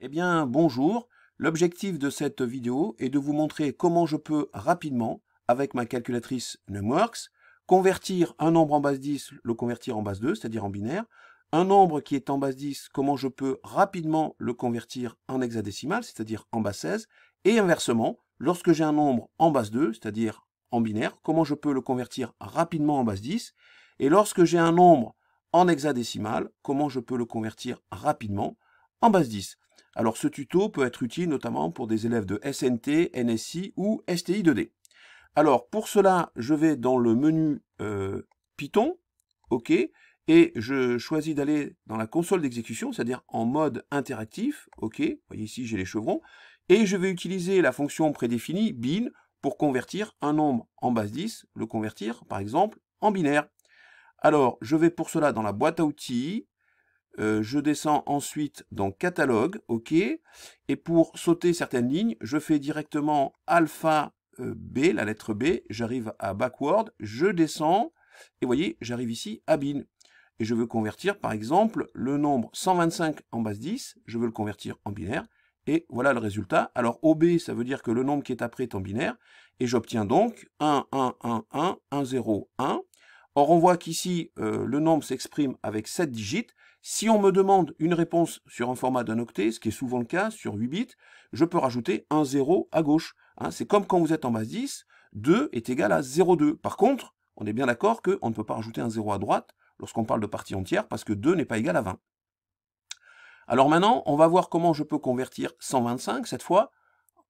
Eh bien, bonjour. L'objectif de cette vidéo est de vous montrer comment je peux rapidement, avec ma calculatrice Numworks, convertir un nombre en base 10, le convertir en base 2, c'est-à-dire en binaire. Un nombre qui est en base 10, comment je peux rapidement le convertir en hexadécimal, c'est-à-dire en base 16. Et inversement, lorsque j'ai un nombre en base 2, c'est-à-dire en binaire, comment je peux le convertir rapidement en base 10. Et lorsque j'ai un nombre en hexadécimal, comment je peux le convertir rapidement en base 10. Alors ce tuto peut être utile notamment pour des élèves de SNT, NSI ou STI 2D. Alors pour cela, je vais dans le menu Python, OK, et je choisis d'aller dans la console d'exécution, c'est-à-dire en mode interactif, OK, vous voyez ici j'ai les chevrons, et je vais utiliser la fonction prédéfinie bin pour convertir un nombre en base 10, le convertir par exemple en binaire. Alors je vais pour cela dans la boîte à outils, je descends ensuite dans catalogue, OK, et pour sauter certaines lignes, je fais directement alpha B, la lettre B, j'arrive à backward, je descends, et vous voyez, j'arrive ici à bin. Et je veux convertir, par exemple, le nombre 125 en base 10, je veux le convertir en binaire, et voilà le résultat. Alors OB, ça veut dire que le nombre qui est après est en binaire, et j'obtiens donc 1, 1, 1, 1, 1, 0, 1. Or, on voit qu'ici, le nombre s'exprime avec 7 digits. Si on me demande une réponse sur un format d'un octet, ce qui est souvent le cas sur 8 bits, je peux rajouter un 0 à gauche. Hein, c'est comme quand vous êtes en base 10, 2 est égal à 0,2. Par contre, on est bien d'accord qu'on ne peut pas rajouter un 0 à droite lorsqu'on parle de partie entière, parce que 2 n'est pas égal à 20. Alors maintenant, on va voir comment je peux convertir 125, cette fois,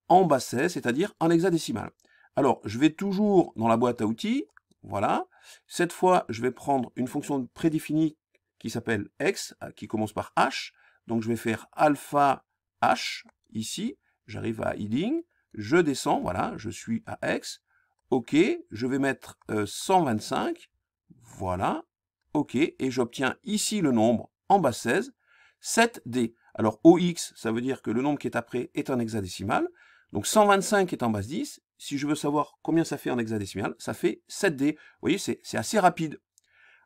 en base 16, c'est-à-dire en hexadécimal. Alors, je vais toujours dans la boîte à outils, voilà. Cette fois, je vais prendre une fonction prédéfinie qui s'appelle x, qui commence par h. Donc, je vais faire alpha h, ici. J'arrive à heading, je descends, voilà, je suis à x. OK, je vais mettre 125, voilà, OK, et j'obtiens ici le nombre en base 16, 7D. Alors, OX, ça veut dire que le nombre qui est après est en hexadécimal. Donc 125 est en base 10. Si je veux savoir combien ça fait en hexadécimal, ça fait 7D. Vous voyez, c'est assez rapide.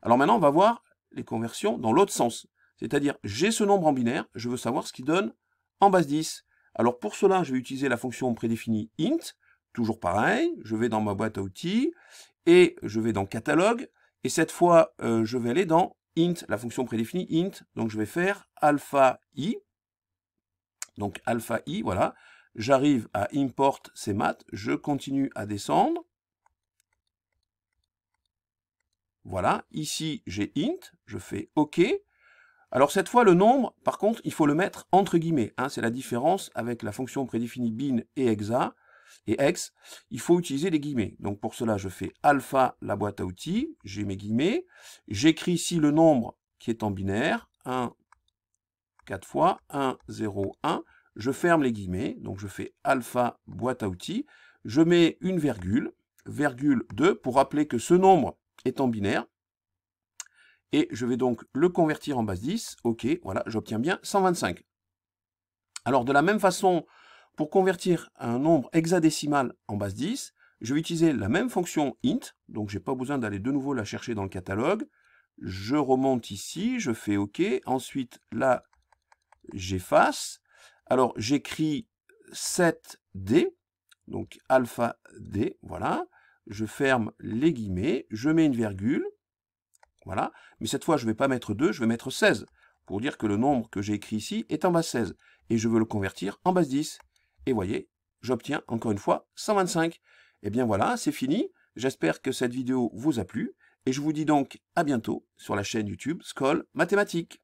Alors maintenant, on va voir les conversions dans l'autre sens. C'est-à-dire, j'ai ce nombre en binaire, je veux savoir ce qu'il donne en base 10. Alors pour cela, je vais utiliser la fonction prédéfinie int. Toujours pareil, je vais dans ma boîte à outils, et je vais dans catalogue, et cette fois, je vais aller dans int, la fonction prédéfinie int. Donc je vais faire alpha i. Donc alpha i, voilà. J'arrive à import ces maths, je continue à descendre. Voilà, ici j'ai int, je fais OK. Alors cette fois, le nombre, par contre, il faut le mettre entre guillemets. Hein, c'est la différence avec la fonction prédéfinie bin et hexa et hex. Il faut utiliser des guillemets. Donc pour cela, je fais alpha, la boîte à outils, j'ai mes guillemets. J'écris ici le nombre qui est en binaire, 1, 4 fois, 1, 0, 1. Je ferme les guillemets, donc je fais alpha boîte à outils, je mets une virgule, virgule 2, pour rappeler que ce nombre est en binaire, et je vais donc le convertir en base 10, ok, voilà, j'obtiens bien 125. Alors de la même façon, pour convertir un nombre hexadécimal en base 10, je vais utiliser la même fonction int, donc je n'ai pas besoin d'aller de nouveau la chercher dans le catalogue, je remonte ici, je fais ok, ensuite là, j'efface. Alors, j'écris 7D, donc alpha D, voilà. Je ferme les guillemets, je mets une virgule, voilà. Mais cette fois, je ne vais pas mettre 2, je vais mettre 16, pour dire que le nombre que j'ai écrit ici est en base 16. Et je veux le convertir en base 10. Et voyez, j'obtiens encore une fois 125. Et bien voilà, c'est fini. J'espère que cette vidéo vous a plu. Et je vous dis donc à bientôt sur la chaîne YouTube Skol Mathématiques.